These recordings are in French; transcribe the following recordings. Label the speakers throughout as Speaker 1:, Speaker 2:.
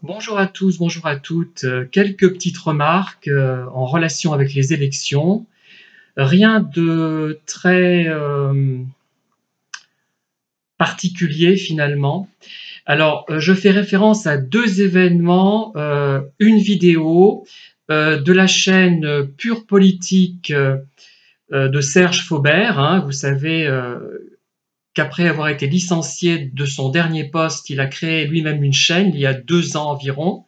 Speaker 1: Bonjour à tous, bonjour à toutes. Quelques petites remarques en relation avec les élections. Rien de très particulier finalement. Alors, je fais référence à deux événements, une vidéo de la chaîne Pure Politique de Serge Faubert. Hein, vous savez qu'après avoir été licencié de son dernier poste, il a créé lui-même une chaîne il y a 2 ans environ.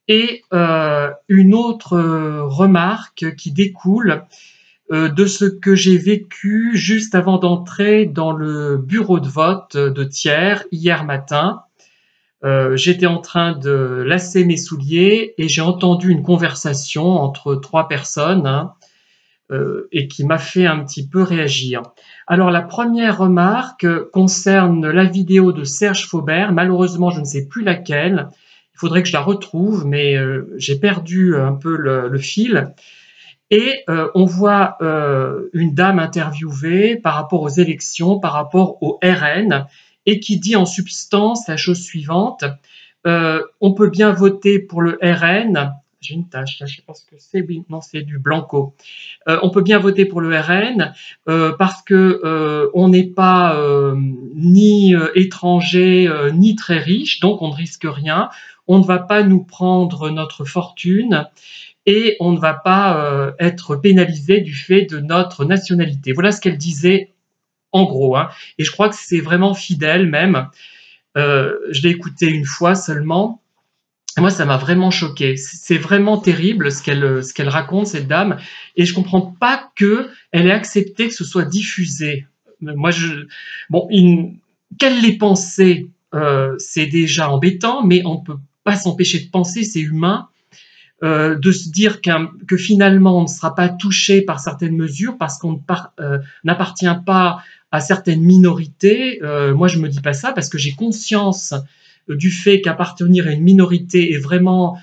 Speaker 1: Et une autre remarque qui découle de ce que j'ai vécu juste avant d'entrer dans le bureau de vote de Thiers hier matin. J'étais en train de lasser mes souliers et j'ai entendu une conversation entre trois personnes, hein, et qui m'a fait un petit peu réagir. Alors la première remarque concerne la vidéo de Serge Faubert. Malheureusement, je ne sais plus laquelle. Il faudrait que je la retrouve, mais j'ai perdu un peu le fil. Et on voit une dame interviewée par rapport aux élections, par rapport au RN, et qui dit en substance la chose suivante. On peut bien voter pour le RN. J'ai une tâche, là, je sais pas ce que c'est. Oui, non, c'est du blanco. On peut bien voter pour le RN parce que on n'est pas ni étranger ni très riche, donc on ne risque rien. On ne va pas nous prendre notre fortune et on ne va pas être pénalisé du fait de notre nationalité. Voilà ce qu'elle disait en gros, hein. Et je crois que c'est vraiment fidèle même. Je l'ai écouté une fois seulement. Moi, ça m'a vraiment choqué. C'est vraiment terrible ce qu'elle raconte, cette dame, et je comprends pas que elle ait accepté que ce soit diffusé. Moi, bon, qu'elle l'ait pensé, c'est déjà embêtant, mais on peut pas s'empêcher de penser, c'est humain, de se dire que finalement on ne sera pas touché par certaines mesures parce qu'on n'appartient pas à certaines minorités. Moi, je me dis pas ça parce que j'ai conscience du fait qu'appartenir à une minorité est vraiment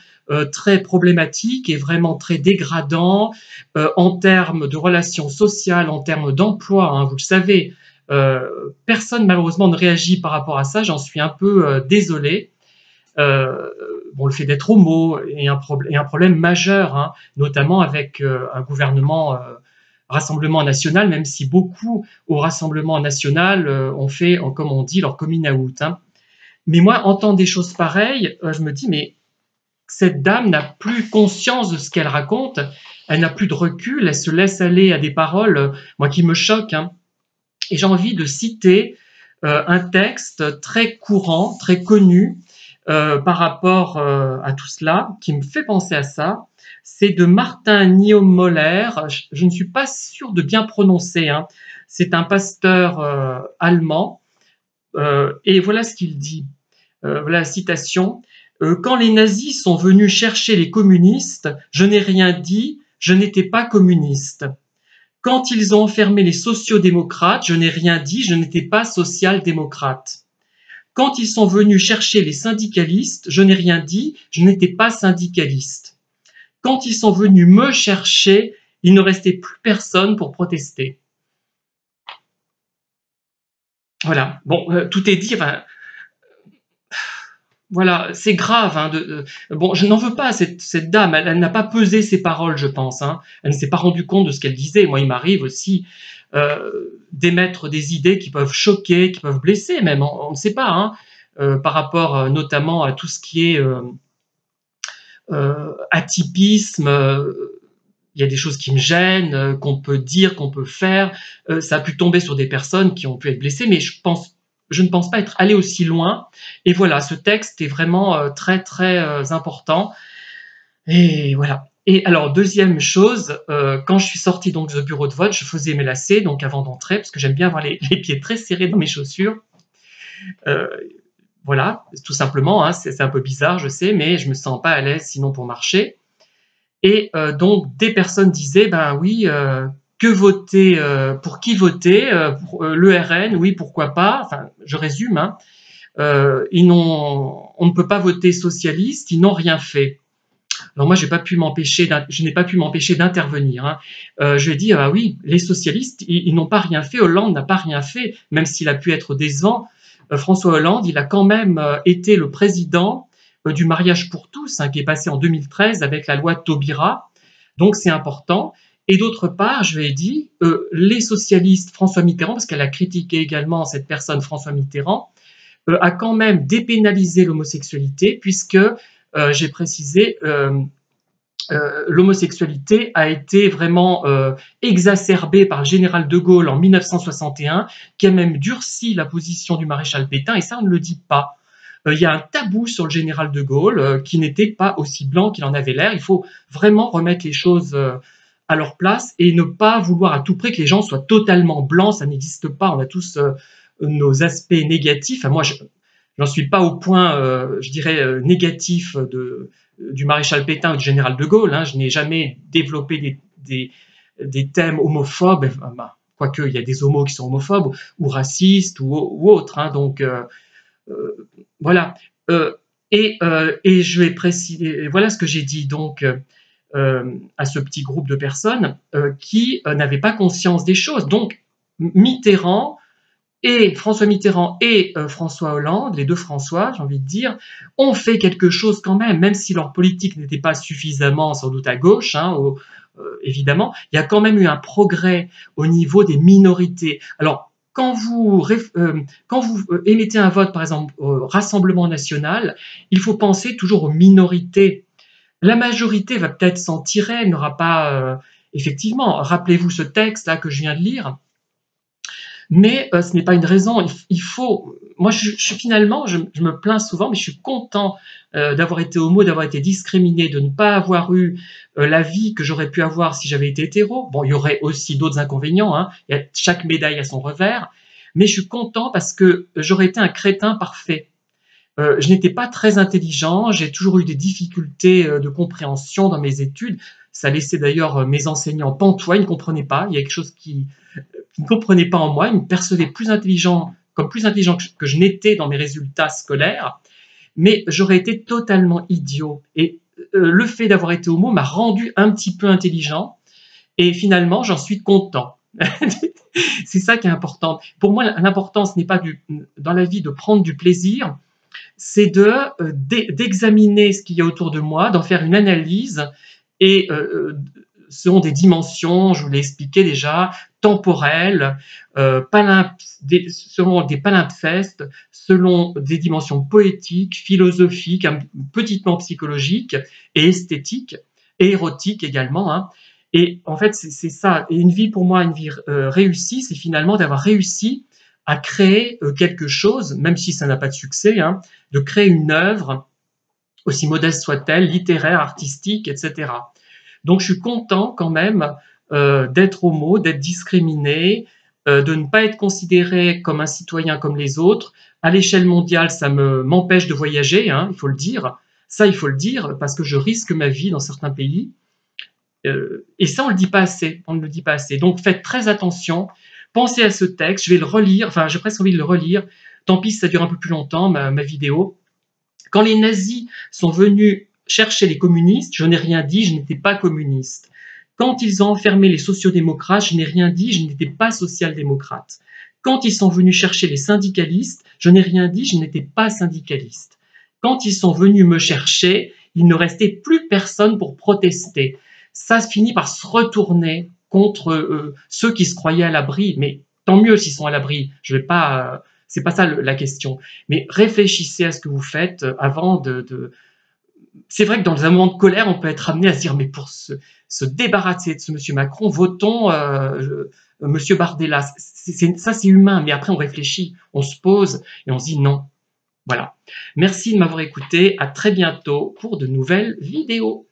Speaker 1: très problématique et vraiment très dégradant en termes de relations sociales, en termes d'emploi, hein, vous le savez. Personne malheureusement ne réagit par rapport à ça, j'en suis un peu désolé. Bon, le fait d'être homo est un problème majeur, hein, notamment avec un gouvernement Rassemblement national, même si beaucoup au Rassemblement national ont fait, comme on dit, leur coming out. Hein. Mais moi, entendre des choses pareilles, je me dis, mais cette dame n'a plus conscience de ce qu'elle raconte, elle n'a plus de recul, elle se laisse aller à des paroles, moi, qui me choquent. Hein. Et j'ai envie de citer un texte très courant, très connu, par rapport à tout cela, qui me fait penser à ça. C'est de Martin Niemöller. Je ne suis pas sûr de bien prononcer. Hein. C'est un pasteur allemand. Et voilà ce qu'il dit. Voilà la citation. Quand les nazis sont venus chercher les communistes, je n'ai rien dit, je n'étais pas communiste. Quand ils ont enfermé les sociodémocrates, je n'ai rien dit, je n'étais pas social-démocrate. Quand ils sont venus chercher les syndicalistes, je n'ai rien dit, je n'étais pas syndicaliste. Quand ils sont venus me chercher, il ne restait plus personne pour protester. Voilà. Bon, tout est dit. Enfin, voilà, c'est grave. Hein, bon, je n'en veux pas à cette dame. Elle n'a pas pesé ses paroles, je pense. Hein. Elle ne s'est pas rendue compte de ce qu'elle disait. Moi, il m'arrive aussi d'émettre des idées qui peuvent choquer, qui peuvent blesser même. On ne sait pas. Hein, par rapport notamment à tout ce qui est atypisme. Il y a des choses qui me gênent, qu'on peut dire, qu'on peut faire. Ça a pu tomber sur des personnes qui ont pu être blessées, mais je ne pense pas être allé aussi loin. Et voilà, ce texte est vraiment très très important. Et voilà. Et alors, deuxième chose, quand je suis sorti donc de bureau de vote, je faisais mes lacets, donc avant d'entrer, parce que j'aime bien avoir les pieds très serrés dans mes chaussures. Euh, voilà, tout simplement, hein, c'est un peu bizarre, je sais, mais je me sens pas à l'aise sinon pour marcher. Et donc des personnes disaient, ben oui, que voter, pour qui voter, pour le RN, oui, pourquoi pas. Enfin, je résume. Hein, on ne peut pas voter socialiste, ils n'ont rien fait. Alors moi, je n'ai pas pu m'empêcher d'intervenir. Hein. Je lui ai dit, ah oui, les socialistes, ils n'ont pas rien fait. Hollande n'a pas rien fait, même s'il a pu être décevant. François Hollande, il a quand même été le président du mariage pour tous, hein, qui est passé en 2013 avec la loi Taubira. Donc c'est important. Et d'autre part, je vais dire, les socialistes, François Mitterrand, parce qu'elle a critiqué également cette personne, François Mitterrand, a quand même dépénalisé l'homosexualité, puisque, j'ai précisé, l'homosexualité a été vraiment exacerbée par le général de Gaulle en 1961, qui a même durci la position du maréchal Pétain, et ça on ne le dit pas. Il y a un tabou sur le général de Gaulle qui n'était pas aussi blanc qu'il en avait l'air. Il faut vraiment remettre les choses à leur place et ne pas vouloir à tout prix que les gens soient totalement blancs, ça n'existe pas, on a tous nos aspects négatifs. Enfin, moi, j'en suis pas au point, je dirais, négatif du maréchal Pétain ou du général de Gaulle. Hein. Je n'ai jamais développé des thèmes homophobes, enfin, bah, quoique il y a des homos qui sont homophobes ou racistes ou autres. Hein. Donc, voilà. Et je vais préciser, voilà ce que j'ai dit donc à ce petit groupe de personnes qui n'avaient pas conscience des choses. Donc, François Mitterrand et François Hollande, les deux François, j'ai envie de dire, ont fait quelque chose quand même si leur politique n'était pas suffisamment, sans doute à gauche, hein, évidemment, il y a quand même eu un progrès au niveau des minorités. Alors, quand vous émettez un vote, par exemple, au Rassemblement national, il faut penser toujours aux minorités. La majorité va peut-être s'en tirer, elle n'aura pas... effectivement, rappelez-vous ce texte-là que je viens de lire, mais ce n'est pas une raison. Il faut... Moi, finalement, je me plains souvent, mais je suis content d'avoir été homo, d'avoir été discriminé, de ne pas avoir eu la vie que j'aurais pu avoir si j'avais été hétéro. Bon, il y aurait aussi d'autres inconvénients, hein. Chaque médaille a son revers, mais je suis content parce que j'aurais été un crétin parfait. Je n'étais pas très intelligent, j'ai toujours eu des difficultés de compréhension dans mes études. Ça laissait d'ailleurs mes enseignants pantois, ils ne comprenaient pas. Il y a quelque chose qui ne comprenaient pas en moi, ils me percevaient plus intelligent que je n'étais dans mes résultats scolaires, mais j'aurais été totalement idiot. Et le fait d'avoir été homo m'a rendu un petit peu intelligent, et finalement, j'en suis content. C'est ça qui est important. Pour moi, l'important, ce n'est pas dans la vie de prendre du plaisir, c'est d'examiner ce qu'il y a autour de moi, d'en faire une analyse, et selon des dimensions, je vous l'ai expliqué déjà, temporelles, selon des palimpsestes, selon des dimensions poétiques, philosophiques, un petitement psychologiques et esthétiques, et érotiques également. Hein. Et en fait, c'est ça. Et une vie, pour moi, une vie réussie, c'est finalement d'avoir réussi à créer quelque chose, même si ça n'a pas de succès, hein, de créer une œuvre, aussi modeste soit-elle, littéraire, artistique, etc. Donc je suis content quand même d'être homo, d'être discriminé, de ne pas être considéré comme un citoyen comme les autres. À l'échelle mondiale, ça m'empêche de voyager, hein, il faut le dire. Ça, il faut le dire, parce que je risque ma vie dans certains pays. Et ça, on ne le dit pas assez. On ne le dit pas assez. Donc faites très attention. Pensez à ce texte, je vais le relire, enfin j'ai presque envie de le relire, tant pis si ça dure un peu plus longtemps, ma vidéo. Quand les nazis sont venus chercher les communistes, je n'ai rien dit, je n'étais pas communiste. Quand ils ont enfermé les sociodémocrates, je n'ai rien dit, je n'étais pas social-démocrate. Quand ils sont venus chercher les syndicalistes, je n'ai rien dit, je n'étais pas syndicaliste. Quand ils sont venus me chercher, il ne restait plus personne pour protester. Ça finit par se retourner contre ceux qui se croyaient à l'abri, mais tant mieux s'ils sont à l'abri. Je vais pas, c'est pas ça la question. Mais réfléchissez à ce que vous faites avant de... C'est vrai que dans un moment de colère, on peut être amené à se dire mais pour se débarrasser de ce monsieur Macron, votons monsieur Bardella. Ça c'est humain, mais après on réfléchit, on se pose et on se dit non. Voilà. Merci de m'avoir écouté. À très bientôt pour de nouvelles vidéos.